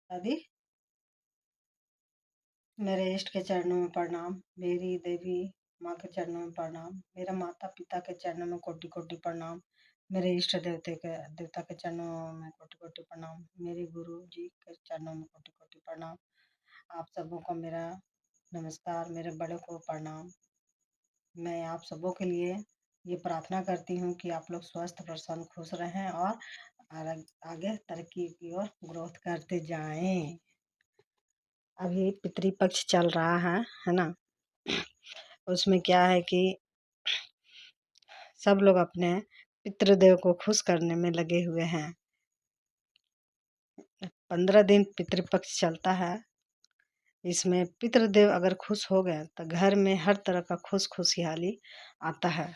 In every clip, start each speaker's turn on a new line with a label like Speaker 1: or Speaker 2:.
Speaker 1: दादी, मेरे इष्ट के चरणों में प्रणाम। मेरी देवी माँ के चरणों में प्रणाम। मेरा माता पिता के चरणों में कोटि कोटि प्रणाम। मेरे इष्ट देवता के चरणों में कोटि कोटि प्रणाम। मेरे गुरु जी के चरणों में कोटि कोटि प्रणाम। आप सबों को मेरा नमस्कार। मेरे बड़े को प्रणाम। मैं आप सबों के लिए ये प्रार्थना करती हूँ कि आप लोग स्वस्थ प्रसन्न खुश रहें और आगे तरक्की की ओर ग्रोथ करते जाएं। अभी पितृपक्ष चल रहा है ना। उसमें क्या है कि सब लोग अपने पितृदेव को खुश करने में लगे हुए हैं। 15 दिन पितृपक्ष चलता है। इसमें पितृदेव अगर खुश हो गए तो घर में हर तरह का खुशहाली आता है।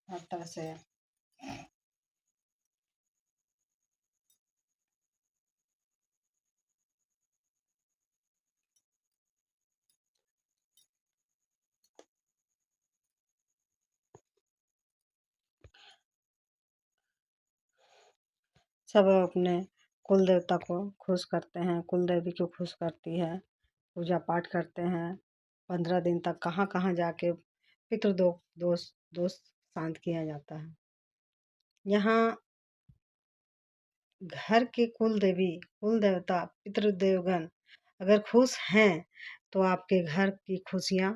Speaker 1: हर तरह से सब अपने कुल देवता को खुश करते हैं। कुल देवी को खुश करती है। पूजा पाठ करते हैं। 15 दिन तक कहाँ कहाँ जाके दोष शांत किया जाता है। यहाँ घर के कुल देवी कुल देवता पितृदेवगण अगर खुश हैं तो आपके घर की खुशियाँ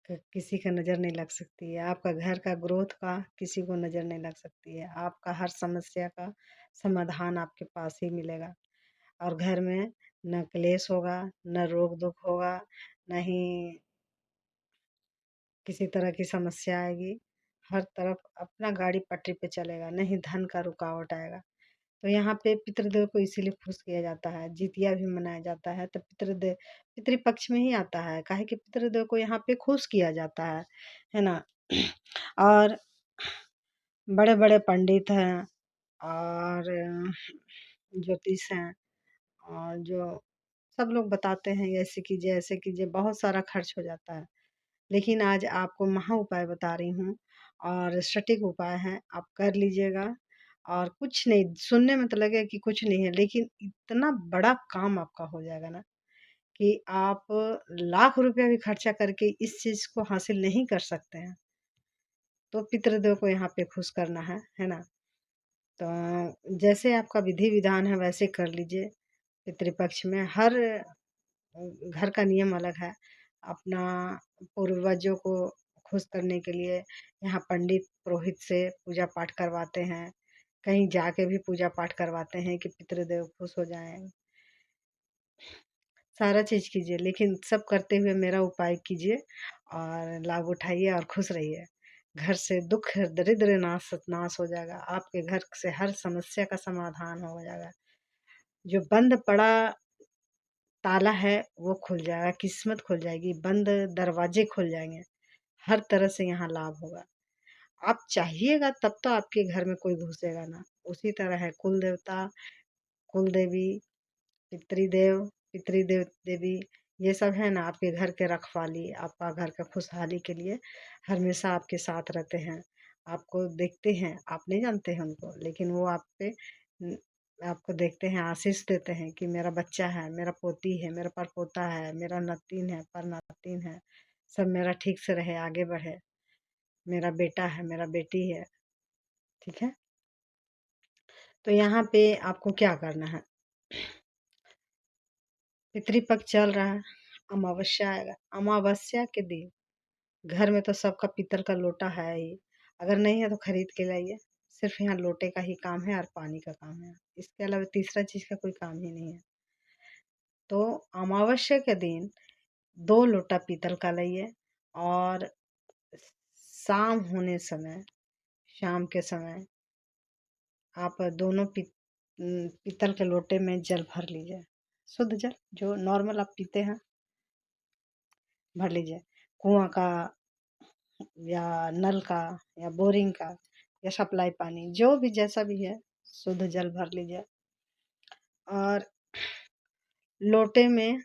Speaker 1: किसी का नज़र नहीं लग सकती है। आपका घर का ग्रोथ का किसी को नज़र नहीं लग सकती है। आपका हर समस्या का समाधान आपके पास ही मिलेगा और घर में न क्लेश होगा, न रोग दुख होगा, न ही किसी तरह की समस्या आएगी। हर तरफ अपना गाड़ी पटरी पे चलेगा, नहीं धन का रुकावट आएगा। तो यहाँ पे पितृदेव को इसीलिए खुश किया जाता है। जितिया भी मनाया जाता है तो पितृपक्ष में ही आता है। काहे कि पितृदेव को यहाँ पे खुश किया जाता है ना। और बड़े बड़े पंडित हैं और ज्योतिष हैं और जो सब लोग बताते हैं ऐसे कीजिए बहुत सारा खर्च हो जाता है। लेकिन आज आपको महा उपाय बता रही हूँ और सटीक उपाय है। आप कर लीजिएगा और कुछ नहीं, सुनने में तो लगे कि कुछ नहीं है लेकिन इतना बड़ा काम आपका हो जाएगा ना कि आप लाख रुपया भी खर्चा करके इस चीज़ को हासिल नहीं कर सकते हैं। तो पितृदेव को यहाँ पे खुश करना है ना। तो जैसे आपका विधि विधान है वैसे कर लीजिए। पितृपक्ष में हर घर का नियम अलग है। अपना पूर्वजों को खुश करने के लिए यहाँ पंडित पुरोहित से पूजा पाठ करवाते हैं। कहीं जाके भी पूजा पाठ करवाते हैं कि पितृदेव खुश हो जाएं। सारा चीज़ कीजिए लेकिन सब करते हुए मेरा उपाय कीजिए और लाभ उठाइए और खुश रहिए। घर से दुख दरिद्र नाश हो जाएगा। आपके घर से हर समस्या का समाधान हो जाएगा। जो बंद पड़ा ताला है वो खुल जाएगा, किस्मत खुल जाएगी, बंद दरवाजे खुल जाएंगे। हर तरह से यहाँ लाभ होगा। आप चाहिएगा तब तो आपके घर में कोई घुसेगा ना। उसी तरह है कुल देवता, कुल देवी, पितृदेव, पितृदेव देवी, ये सब है ना आपके घर के रखवाली, आपका घर का खुशहाली के लिए हमेशा आपके साथ रहते हैं। आपको देखते हैं, आप नहीं जानते हैं उनको, लेकिन वो आप पे आपको देखते हैं, आशीष देते हैं कि मेरा बच्चा है, मेरा पोती है, मेरा परपोता है, मेरा नतीन है, परनातीन है, सब मेरा ठीक से रहे, आगे बढ़े। मेरा बेटा है, मेरा बेटी है। ठीक है। तो यहाँ पे आपको क्या करना है। पितृपक्ष चल रहा है, अमावस्या आएगा। अमावस्या के दिन घर में तो सबका पीतल का लोटा है ही। अगर नहीं है तो खरीद के लाइए। सिर्फ यहाँ लोटे का ही काम है और पानी का काम है। इसके अलावा तीसरा चीज का कोई काम ही नहीं है। तो अमावस्या के दिन 2 लोटा पीतल का लाइए और शाम होने समय, शाम के समय आप दोनों पीतल के लोटे में जल भर लीजिए। शुद्ध जल जो नॉर्मल आप पीते हैं भर लीजिए। कुआं का या नल का या बोरिंग का, या सप्लाई पानी, जो भी जैसा भी है शुद्ध जल भर लीजिए। और लोटे में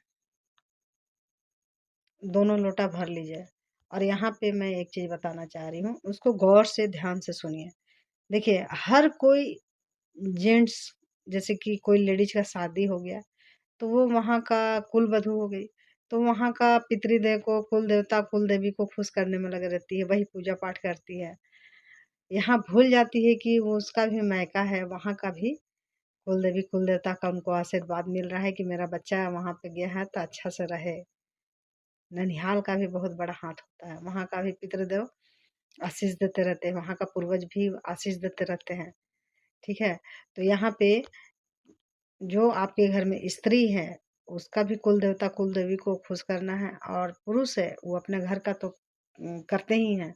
Speaker 1: दोनों लोटा भर लीजिए। और यहाँ पे मैं एक चीज़ बताना चाह रही हूँ, उसको गौर से ध्यान से सुनिए। देखिए, हर कोई जेंट्स, जैसे कि कोई लेडीज का शादी हो गया तो वो वहाँ का कुल वधू हो गई, तो वहाँ का पितृदेव को, कुल देवता कुल देवी को खुश करने में लगी रहती है, वही पूजा पाठ करती है। यहाँ भूल जाती है कि वो उसका भी मायका है, वहाँ का भी कुल देवी कुल देवता का उनको आशीर्वाद मिल रहा है कि मेरा बच्चा वहाँ पे गया है तो अच्छा से रहे। ननिहाल का भी बहुत बड़ा हाथ होता है, वहाँ का भी पितृदेव आशीष देते रहते हैं, वहाँ का पूर्वज भी आशीष देते रहते हैं। ठीक है, तो यहाँ पे जो आपके घर में स्त्री है उसका भी कुल देवता कुल देवी को खुश करना है, और पुरुष है वो अपने घर का तो करते ही हैं।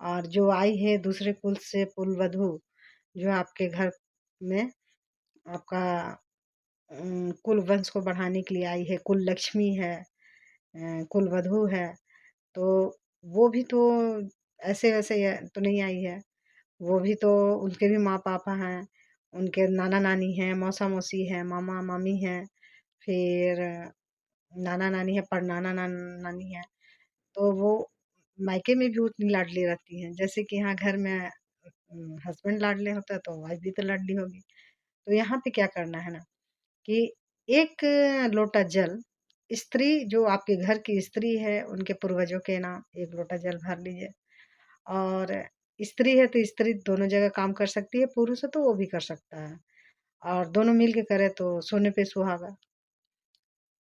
Speaker 1: और जो आई है दूसरे कुल से कुल वधू, जो आपके घर में आपका कुल वंश को बढ़ाने के लिए आई है, कुल लक्ष्मी है, कुल वधू है, तो वो भी तो ऐसे वैसे तो नहीं आई है। वो भी तो, उनके भी माँ पापा हैं, उनके नाना नानी हैं, मौसा मौसी हैं, मामा मामी हैं, फिर नाना नानी है, परनाना नानी है। तो वो मायके में भी उतनी लाडली रहती हैं, जैसे कि यहाँ घर में हस्बैंड लाडले होता है तो वाइफ भी तो लाडली होगी। तो यहाँ पे क्या करना है ना, कि एक लोटा जल, स्त्री जो आपके घर की स्त्री है उनके पूर्वजों के नाम एक लोटा जल भर लीजिए। और स्त्री है तो स्त्री दोनों जगह काम कर सकती है, पुरुष है तो वो भी कर सकता है, और दोनों मिल के करे तो सोने पे सुहागा।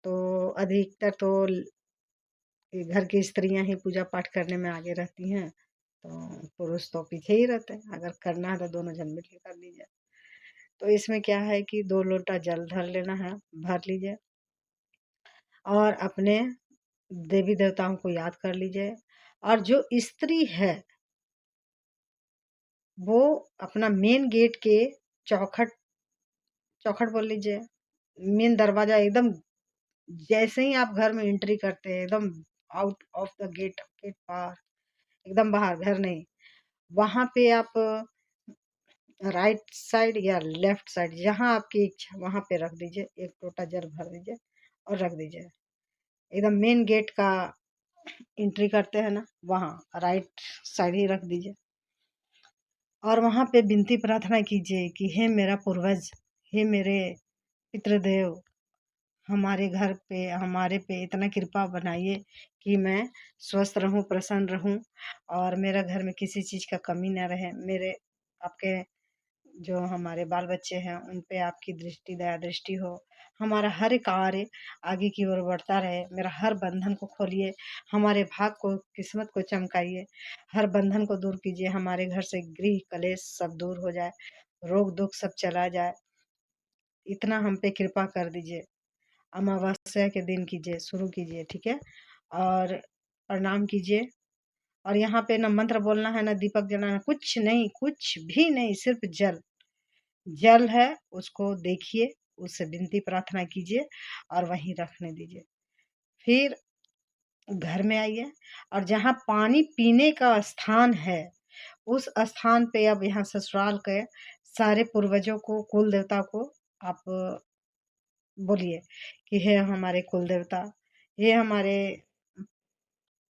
Speaker 1: तो अधिकतर तो ये घर की स्त्रियां ही पूजा पाठ करने में आगे रहती हैं, तो पुरुष तो पीछे ही रहते हैं। अगर करना है तो दोनों जन मिल के कर लीजिए। तो इसमें क्या है कि 2 लोटा जल धर लेना है, भर लीजिए, और अपने देवी देवताओं को याद कर लीजिए। और जो स्त्री है वो अपना मेन गेट के चौखट, चौखट बोल लीजिए, मेन दरवाजा एकदम, जैसे ही आप घर में एंट्री करते हैं एकदम out of the gate, gate बाहर, एकदम बाहर, घर नहीं, वहां पे आप राइट साइड या लेफ्ट साइड, जहां आपकी इच्छा वहां पे रख दीजिए, एक लोटा जल भर दीजिए और रख दीजिए। एकदम मेन गेट का एंट्री करते हैं ना, वहां राइट साइड ही रख दीजिए। और वहां पे विनती प्रार्थना कीजिए कि हे मेरा पूर्वज, हे मेरे पितृदेव, हमारे घर पे, हमारे पे इतना कृपा बनाइए कि मैं स्वस्थ रहूं, प्रसन्न रहूं, और मेरा घर में किसी चीज़ का कमी ना रहे। मेरे आपके जो हमारे बाल बच्चे हैं उन पे आपकी दृष्टि, दया दृष्टि हो। हमारा हर एक कार्य आगे की ओर बढ़ता रहे। मेरा हर बंधन को खोलिए, हमारे भाग को, किस्मत को चमकाइए, हर बंधन को दूर कीजिए। हमारे घर से गृह कलेश सब दूर हो जाए, रोग दुख सब चला जाए, इतना हम पे कृपा कर दीजिए। अमावस्या के दिन कीजिए, शुरू कीजिए, ठीक है। और प्रणाम कीजिए। और यहाँ पे ना मंत्र बोलना है, ना दीपक जलाना, कुछ नहीं, कुछ भी नहीं, सिर्फ जल, जल है उसको देखिए, उससे विनती प्रार्थना कीजिए और वहीं रखने दीजिए। फिर घर में आइए, और जहाँ पानी पीने का स्थान है उस स्थान पे अब यहाँ ससुराल के सारे पूर्वजों को, कुल देवता को आप बोलिए कि हे हमारे कुल देवता, ये हमारे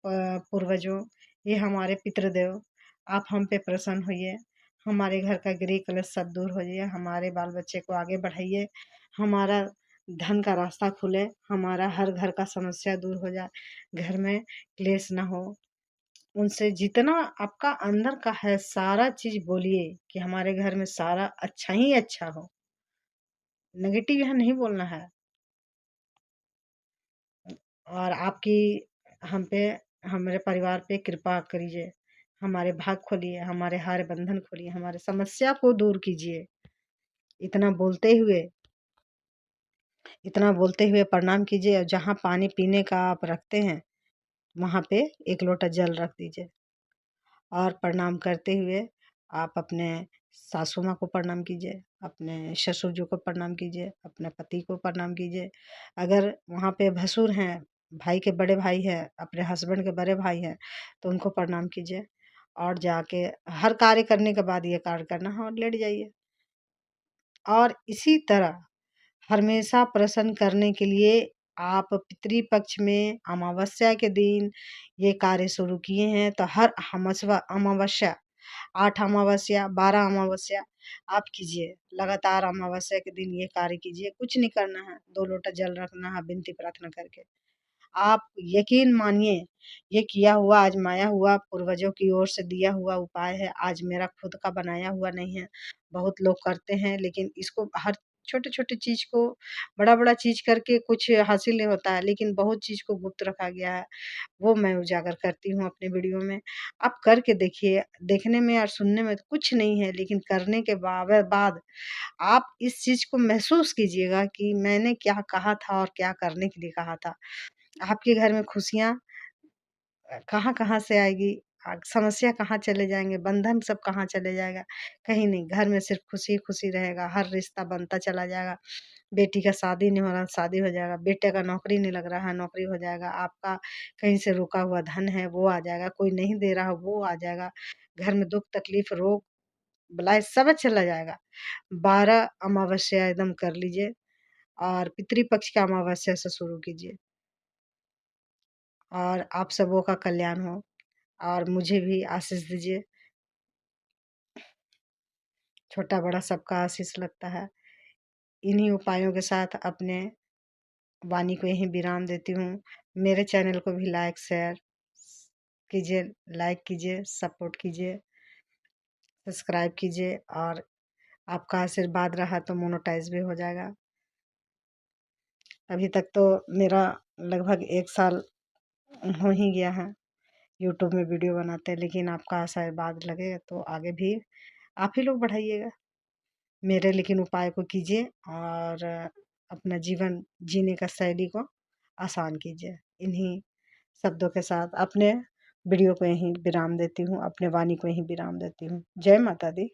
Speaker 1: पूर्वजों, ये हमारे पितृदेव, आप हम पे प्रसन्न होइए, हमारे घर का गृह कलेश सब दूर हो जाइए, हमारे बाल बच्चे को आगे बढ़ाइए, हमारा धन का रास्ता खुले, हमारा हर घर का समस्या दूर हो जाए, घर में क्लेश ना हो। उनसे जितना आपका अंदर का है सारा चीज बोलिए कि हमारे घर में सारा अच्छा ही अच्छा हो, नेगेटिव यहाँ नहीं बोलना है। और आपकी हम पे, हमारे परिवार पे कृपा करिए, हमारे भाग खोलिए, हमारे हर बंधन खोलिए, हमारे समस्या को दूर कीजिए। इतना बोलते हुए, इतना बोलते हुए प्रणाम कीजिए, और जहाँ पानी पीने का आप रखते हैं वहाँ पे एक लोटा जल रख दीजिए। और प्रणाम करते हुए आप अपने सासू माँ को प्रणाम कीजिए, अपने ससुर जी को प्रणाम कीजिए, अपने पति को प्रणाम कीजिए। अगर वहाँ पे भसुर हैं, भाई के बड़े भाई हैं, अपने हस्बैंड के बड़े भाई हैं, तो उनको प्रणाम कीजिए। और जाके हर कार्य करने के बाद ये कार्य करना है और लेट जाइए। और इसी तरह हमेशा प्रसन्न करने के लिए आप पितृपक्ष में अमावस्या के दिन ये कार्य शुरू किए हैं तो हर अमावस्या 8 अमावस्या 12 अमावस्या आप कीजिए। लगातार अमावस्या के दिन ये कार्य कीजिए। कुछ नहीं करना है, 2 लोटा जल रखना है विनती प्रार्थना करके। आप यकीन मानिए ये किया हुआ आजमाया हुआ पूर्वजों की ओर से दिया हुआ उपाय है। आज मेरा खुद का बनाया हुआ नहीं है। बहुत लोग करते हैं लेकिन इसको हर छोटे-छोटे चीज़ को बड़ा-बड़ा चीज़ करके कुछ हासिल नहीं होता है, लेकिन बहुत चीज़ को गुप्त रखा गया है। वो मैं उजागर करती हूँ अपने वीडियो में। आप करके देखिए, देखने में और सुनने में तो कुछ नहीं है, लेकिन करने के बाद आप इस चीज़ को महसूस कीजिएगा कि मैंने क्या कहा था और क्या करने के लिए कहा था। आपके घर में खुशियाँ कहाँ-कहाँ से आएगी, समस्या कहाँ चले जाएँगे, बंधन सब कहाँ चले जाएगा, कहीं नहीं। घर में सिर्फ़ खुशी-खुशी रहेगा, हर रिश्ता बनता चला जाएगा। बेटी का शादी नहीं हो रहा, शादी हो जाएगा, बेटे का नौकरी नहीं लग रहा है, नौकरी हो जाएगा, आपका कहीं से रुका हुआ धन है, वो आ जाएगा, कोई नहीं दे रहा, वो आ जाएगा। घर में दुःख, तकलीफ़, रोग, बलाए सब चला जाएगा। 12 अमावस्या एकदम कर लीजिए और पितृपक्ष का अमावस्या से शुरू कीजिए और आप सबों का कल्याण हो और मुझे भी आशीष दीजिए। छोटा-बड़ा सबका आशीष लगता है। इन्हीं उपायों के साथ अपने वाणी को यहीं विराम देती हूँ। मेरे चैनल को भी शेयर कीजिए, लाइक कीजिए, सपोर्ट कीजिए, सब्सक्राइब कीजिए और आपका आशीर्वाद रहा तो मोनेटाइज़ भी हो जाएगा। अभी तक तो मेरा लगभग 1 साल हो ही गया है यूट्यूब में वीडियो बनाते, लेकिन आपका आशीर्वाद लगेगा तो आगे भी आप ही लोग बढ़ाइएगा। मेरे लेकिन उपाय को कीजिए और अपना जीवन जीने का शैली को आसान कीजिए। इन्हीं शब्दों के साथ अपने वीडियो को यहीं विराम देती हूँ, अपने वाणी को यहीं विराम देती हूँ। जय माता दी।